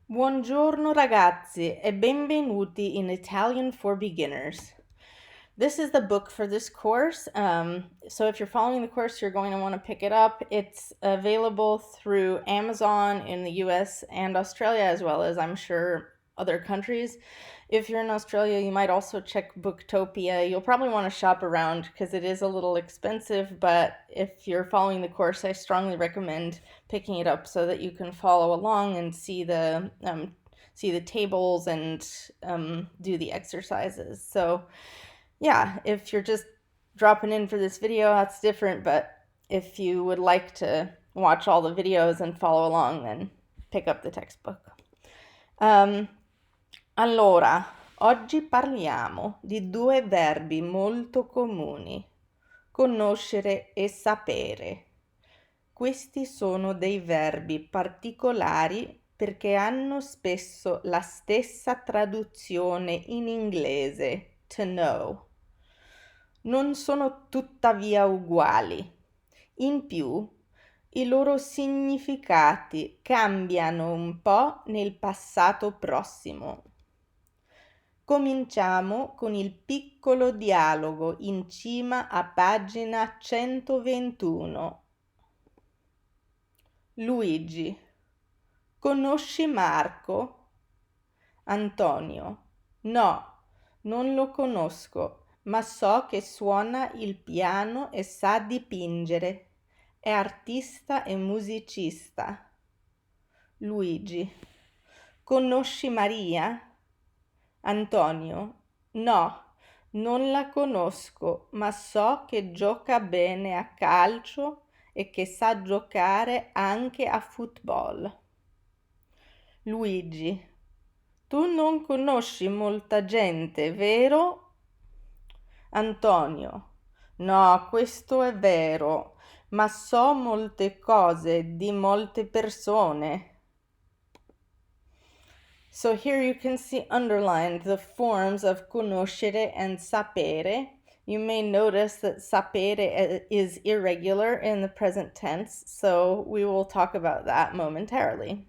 Buongiorno ragazzi e benvenuti in Italian for Beginners. This is the book for this course. So if you're following the course, you're going to want to pick it up. It's available through Amazon in the US and Australia, as well as I'm sure other countries. If you're in Australia, you might also check Booktopia. You'll probably want to shop around because it is a little expensive, but if you're following the course, I strongly recommend picking it up so that you can follow along and see the tables and do the exercises. So yeah, if you're just dropping in for this video, that's different, but if you would like to watch all the videos and follow along, then pick up the textbook. Allora, oggi parliamo di due verbi molto comuni, conoscere e sapere. Questi sono dei verbi particolari perché hanno spesso la stessa traduzione in inglese, to know. Non sono tuttavia uguali. In più, i loro significati cambiano un po' nel passato prossimo. Cominciamo con il piccolo dialogo in cima a pagina 121. Luigi: conosci Marco? Antonio: no, non lo conosco, ma so che suona il piano e sa dipingere. È artista e musicista. Luigi: conosci Maria? Antonio: no, non la conosco, ma so che gioca bene a calcio e che sa giocare anche a football. Luigi: tu non conosci molta gente, vero? Antonio: no, questo è vero, ma so molte cose di molte persone. So here you can see underlined the forms of conoscere and sapere. You may notice that sapere is irregular in the present tense, so we will talk about that momentarily.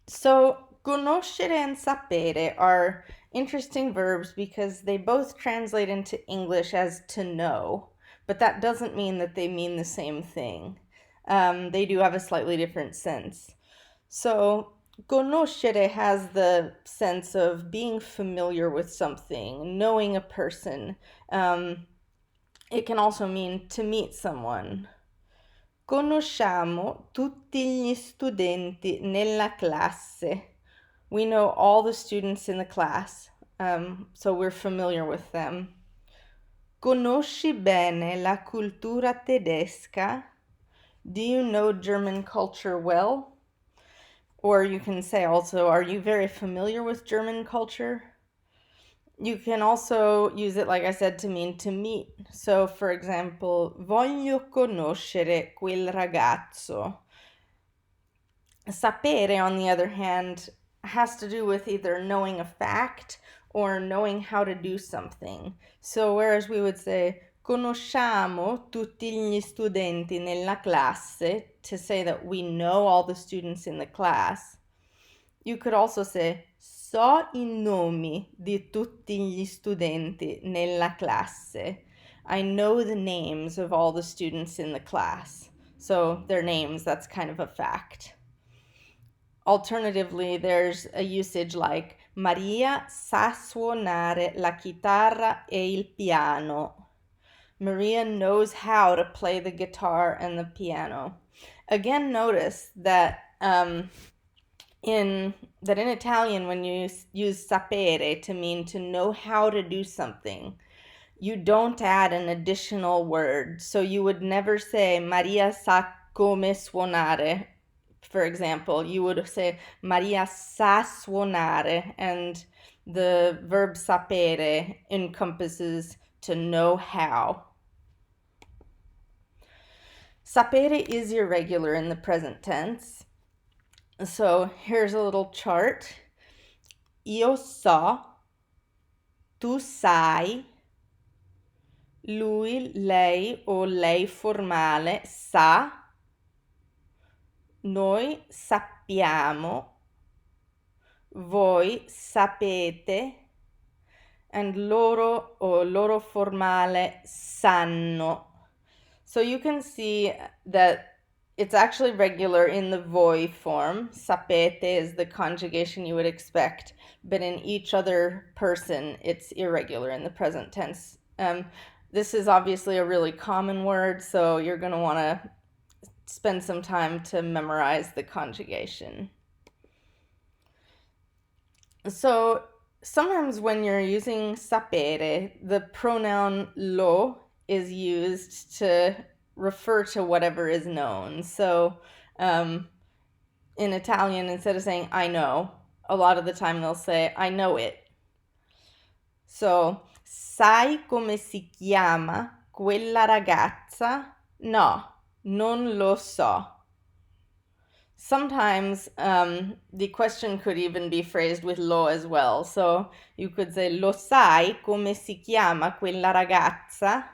So conoscere and sapere are interesting verbs because they both translate into English as to know, but that doesn't mean that they mean the same thing. They do have a slightly different sense. So conoscere has the sense of being familiar with something, knowing a person. It can also mean to meet someone. Conosciamo tutti gli studenti nella classe. We know all the students in the class, so we're familiar with them. Conosci bene la cultura tedesca? Do you know German culture well? Or you can say also, are you very familiar with German culture? You can also use it, like I said, to mean to meet. So, for example, voglio conoscere quel ragazzo. Sapere, on the other hand, has to do with either knowing a fact or knowing how to do something. So, whereas we would say, conosciamo tutti gli studenti nella classe, to say that we know all the students in the class, you could also say, so I nomi di tutti gli studenti nella classe. I know the names of all the students in the class. So their names, that's kind of a fact. Alternatively, there's a usage like Maria sa suonare la chitarra e il piano. Maria knows how to play the guitar and the piano. Again, notice that in Italian, when you use sapere to mean to know how to do something, you don't add an additional word. So you would never say Maria sa come suonare. For example, you would say Maria sa suonare, and the verb sapere encompasses to know how. Sapere is irregular in the present tense. So here's a little chart. Io so, tu sai, lui, lei o lei formale sa, noi sappiamo, voi sapete, and loro o loro formale sanno. So you can see that it's actually regular in the voi form. Sapete is the conjugation you would expect, but in each other person, it's irregular in the present tense. This is obviously a really common word, so you're going to want to spend some time to memorize the conjugation. So sometimes when you're using sapere, the pronoun lo is used to refer to whatever is known. So in Italian, instead of saying I know, a lot of the time they'll say I know it. So, sai come si chiama quella ragazza? No, non lo so. Sometimes the question could even be phrased with lo as well. So you could say, lo sai come si chiama quella ragazza?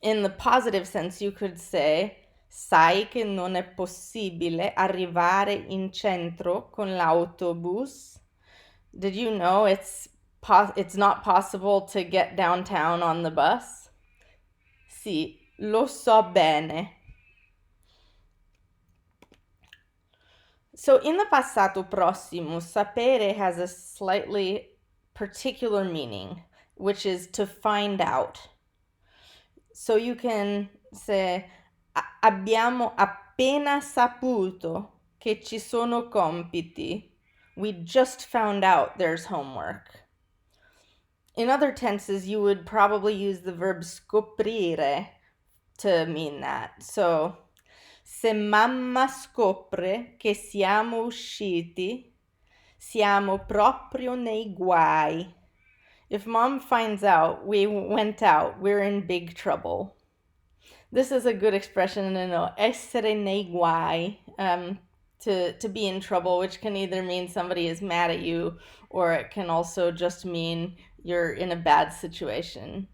In the positive sense, you could say, sai che non è possibile arrivare in centro con l'autobus? Did you know it's not possible to get downtown on the bus? Sì, lo so bene. So in the passato prossimo, sapere has a slightly particular meaning, which is to find out. So you can say, abbiamo appena saputo che ci sono compiti. We just found out there's homework. In other tenses, you would probably use the verb scoprire to mean that. So, se mamma scopre che siamo usciti, siamo proprio nei guai. If mom finds out we went out, we're in big trouble. This is a good expression, essere nei guai, to be in trouble, which can either mean somebody is mad at you, or it can also just mean you're in a bad situation.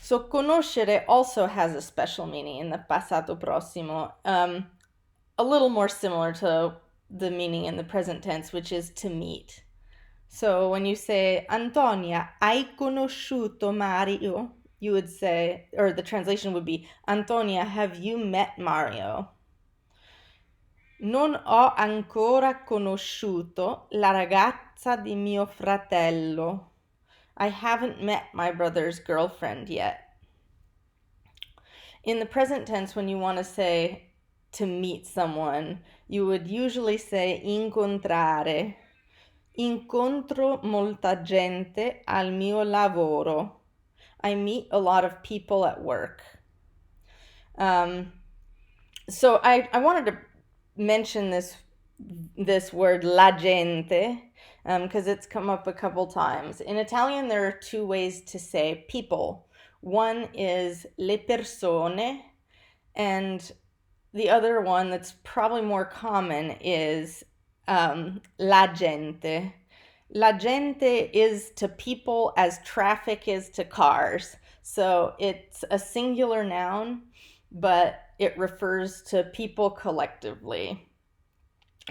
So conoscere also has a special meaning in the passato prossimo, a little more similar to the meaning in the present tense, which is to meet. So when you say, Antonia, hai conosciuto Mario? You would say, or the translation would be, Antonia, have you met Mario? Non ho ancora conosciuto la ragazza di mio fratello. I haven't met my brother's girlfriend yet. In the present tense, when you want to say to meet someone, you would usually say incontrare. Incontro molta gente al mio lavoro. I meet a lot of people at work. So I wanted to mention this word la gente because it's come up a couple times. In Italian, there are two ways to say people. One is le persone, and the other one that's probably more common is la gente. La gente is to people as traffic is to cars. So it's a singular noun, but it refers to people collectively.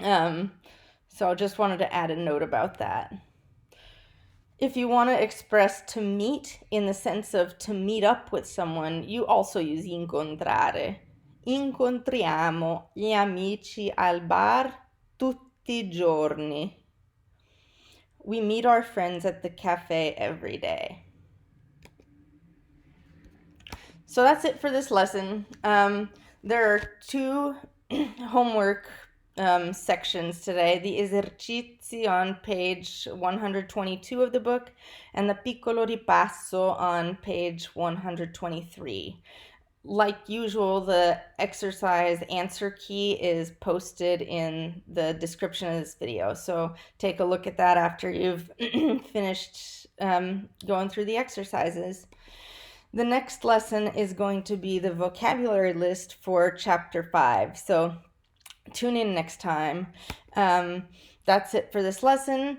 So I just wanted to add a note about that. If you want to express to meet in the sense of to meet up with someone, you also use incontrare. Incontriamo gli amici al bar tutti i giorni. We meet our friends at the cafe every day. So that's it for this lesson. There are two homework sections today, the esercizi on page 122 of the book and the piccolo ripasso on page 123. Like usual, the exercise answer key is posted in the description of this video. So take a look at that after you've finished going through the exercises. The next lesson is going to be the vocabulary list for chapter 5. So tune in next time. That's it for this lesson.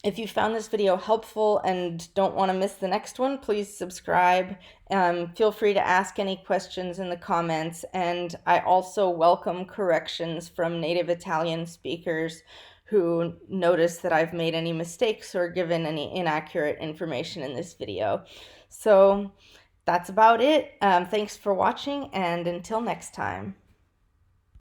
If you found this video helpful and don't want to miss the next one, please subscribe. Feel free to ask any questions in the comments, and I also welcome corrections from native Italian speakers who notice that I've made any mistakes or given any inaccurate information in this video. So that's about it. Thanks for watching, and until next time.